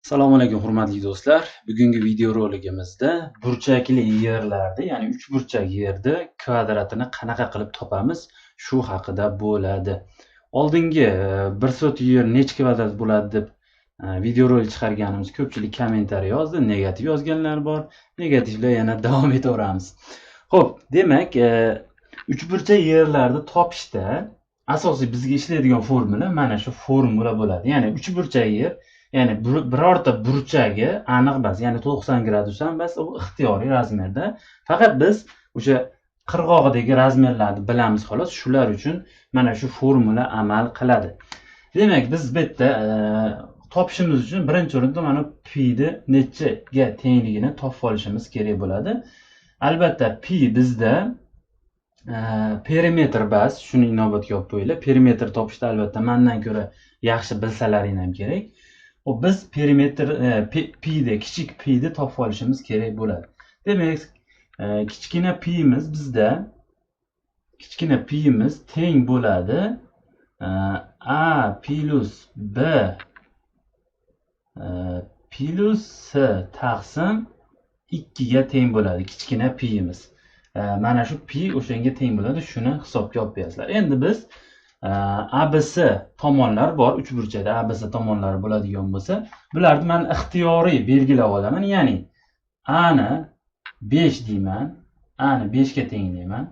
Assalomu alaykum hurmatli do'stlar. Bugungi videorolikimizda burchakli yerlarda, ya'ni 3 burchak yerda kvadratini qanaqa qilib topamiz, shu haqida bo'ladi. Oldingi bir sot yer necha kvadrat bo'ladi deb videorolik chiqarganimiz ko'pchilik kommentariy yozdi, negativ yozganlar bor. Negativlar yana davom etaveramiz. Xo'p, demak, 3 burchak yerlarni topishda asosiy bizga ishlaydigan formula mana shu formula bo'ladi. Ya'ni 3 burchak yer, ya'ni birorta burchagi aniq emas, ya'ni 90 gradusdan emas, u ixtiyoriy razmerda. Faqat biz o'sha qirg'og'idagi razmerlarni bilamiz xolos. Shular uchun mana shu formula amal qiladi. Demak, biz bu yerda topishimiz uchun birinchi o'rinda mana pi ni nechaga tengligini topib olishimiz kerak bo'ladi. Albatta pi bizda perimetr bas, shuni inobatga olib qo'yinglar. Perimetr topishda albatta mendan ko'ra yaxshi bilsalaring ham kerak. Biz perimetr p'da kichik p'ni topib olishimiz kerak bo'ladi. Demak, kichkina p'imiz bizda teng bo'ladi a plus b plus c taqsim 2 ga teng bo'ladi kichkina p'imiz. Mana shu pi o'shanga teng bo'ladi. Shuni hisobga olib qo'yasizlar. Endi biz ABC tomonlar bor. 3 burchakda ABC tomonlari bo'ladigan bo'lsa, bularni men ixtiyoriy belgilab olaman. Ya'ni A ni 5 deyman. A ni 5 ga teng deyman.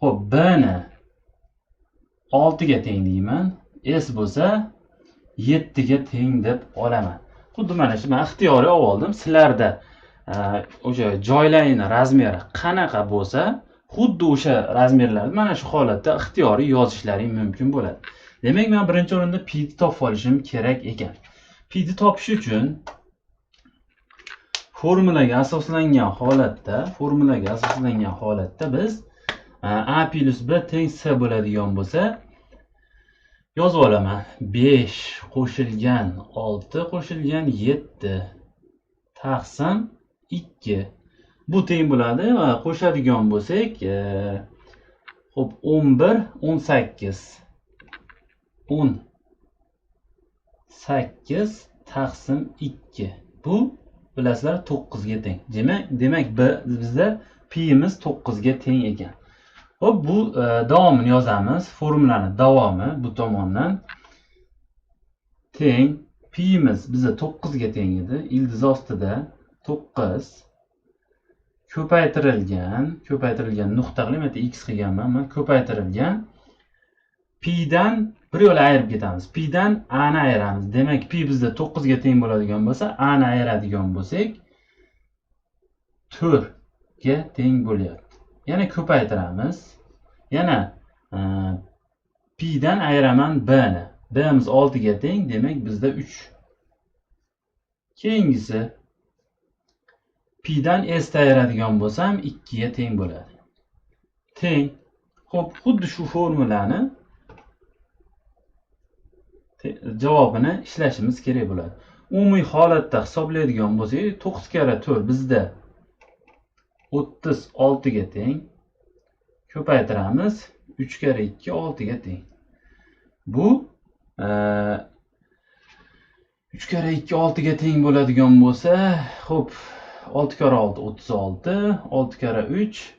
Xo'p, B ni 6 ga teng deyman. S bo'lsa 7 ga teng deb olaman. Xuddi mana shu men ixtiyoriy olib oldim. Sizlarda o'sha joylarning razmeri qanaqa bo'lsa, xuddi o'sha razmerlarni mana shu holatda ixtiyoriy yozishlaring mumkin bo'ladi. Demak, men birinchi o'rinda pi ni topib olishim kerak ekan. Pi ni topish uchun formulaga asoslangan holatda biz a plus b teng c bo'ladigan bo'lsa, yozib olaman. 5 qo'shilgan 6 qo'shilgan 7 taqsim 2. Bu teng bo'ladi va qo'shadigan bo'lsak, xo'p, 11 18 taqsim 2. Bu bilasizlar 9 ga teng. Demak bizda pi'miz 9 ga teng ekan. Xo'p, bu davomini yozamiz. Formulani davomi bu tomondan teng. Pi'miz bizda 9 ga teng edi. Ildiz ostida 9 ko'paytirilgan nuqta qilib, men x qilganman. Men ko'paytirilgan pi'dan bir yo'la ayirib ketamiz. Pi'dan a ni ayiramiz. Demak, pi bizda 9 ga teng bo'ladigan bo'lsa, a ni ayiradigan bo'lsak 4 ga teng bo'lyapti. Yana ko'paytiramiz. Yana pi'dan ayiraman b ni. B'miz 6 ga teng, demak bizda 3. Keyingisi pi'dan s ayiradigan bo'lsam 2 ga teng bo'ladi. Teng. Xo'p, xuddi shu formulani javobini ishlashimiz kerak bo'ladi. Umumiy holatda hisoblaydigan bo'lsak, 9 kara 4 bizda 36 ga teng. Ko'paytiramiz. 3 kara 2 6 ga teng. Bu 3 kara 2 6 ga teng bo'ladigan bo'lsa, xo'p, 6 kara 6 36, 6 kara 3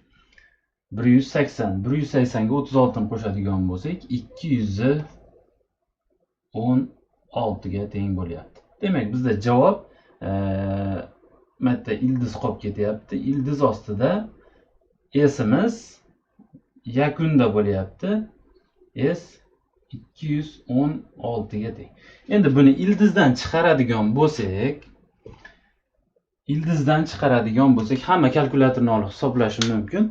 180. 180 ga 36 ni qo'shadigan bo'lsak, 216 ga teng bo'lyapti. Demak, bizda javob mana ildiz qolib ketyapti. Ildiz ostida s'imiz yakunda bo'lyapti. S 216 ga teng. Endi buni ildizdan chiqaradigan bo'lsak, hamma kalkulyatorni olib hisoblashim mumkin.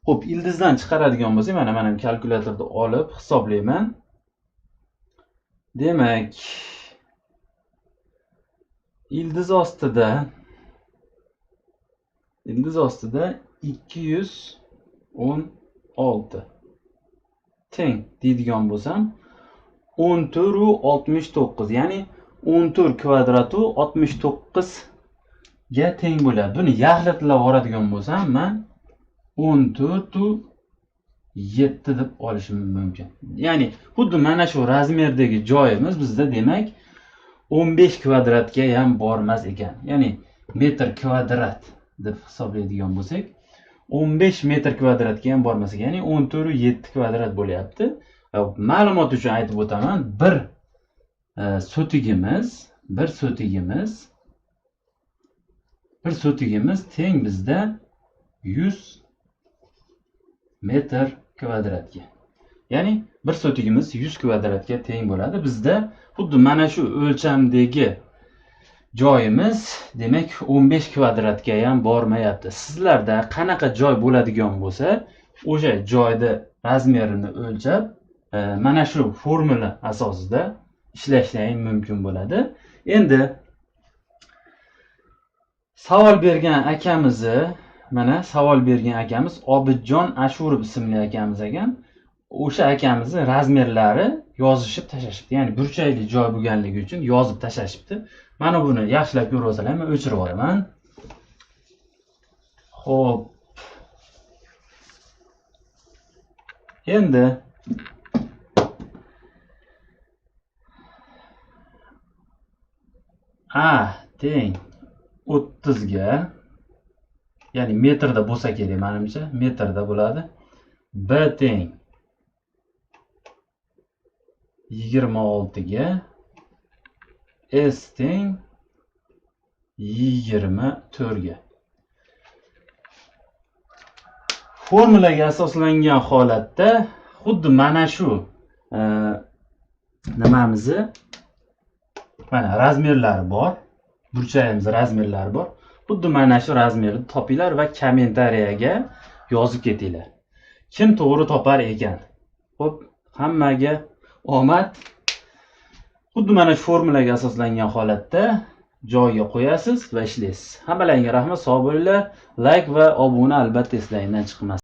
Xo'p, ildizdan chiqaradigan bo'lsak, mana men kalkulyatorni olib hisoblayman. Demak, ildiz ostida 216 teng deydigan bo'lsam, 14 u 69, ya'ni 14 kvadrati 69 ga teng bo'ladi. Buni yaxlitlab oladigan bo'lsam, men 14 u 7 deb olishim mumkin. Ya'ni xuddi mana shu razmerdagi joyimiz bizda, demak 15 kvadratga ham bormas ekan. Ya'ni metr kvadrat deb hisoblaydigan bo'lsak, 15 metr kvadratga ham bormas ekan. Ya'ni 14,7 kvadrat bo'lyapti. Ma'lumot uchun aytib o'taman, bir sotigimiz teng bizda 100 metr kvadratga. Ya'ni bir sotigimiz 100 kvadratga teng bo'ladi. Bizda xuddi mana shu o'lchamdagi joyimiz, demak 15 kvadratga ham bormayapti. Sizlarda qanaqa joy bo'ladigan bo'lsa, o'sha joyda razmerini o'lchab, mana shu formula asosida ishlashlaring mumkin bo'ladi. Endi savol bergan akamiz Obidjon Ashurov ismli akamiz ekan. O'sha akamizni razmerlari yozishib tashashibdi. Ya'ni burchakli joy bo'lganligi uchun yozib tashashibdi. Mana buni yaxshilab ko'rib olsalar, men o'chirib olaman. Xo'p. Endi A teng 30 ga, ya'ni metrda bo'lsa kerak, menimcha metrda bo'ladi. B teng 26 ga, S teng 24 ga. Formulaga asoslangan holatda xuddi mana shu nimamizni, mana razmerlari bor, burchagimiz razmerlari bor. Xuddi mana shu razmerni topinglar va kommentariyaga yozib ketinglar. Kim to'g'ri topar ekan? Xo'p, hammaga omad. Xuddi mana shu formulaga asoslangan holatda joyiga qo'yasiz va ishlaysiz. Hammalarga rahmat, sog' bo'linglar. Like va obuna albatta eslaridan chiqmasin.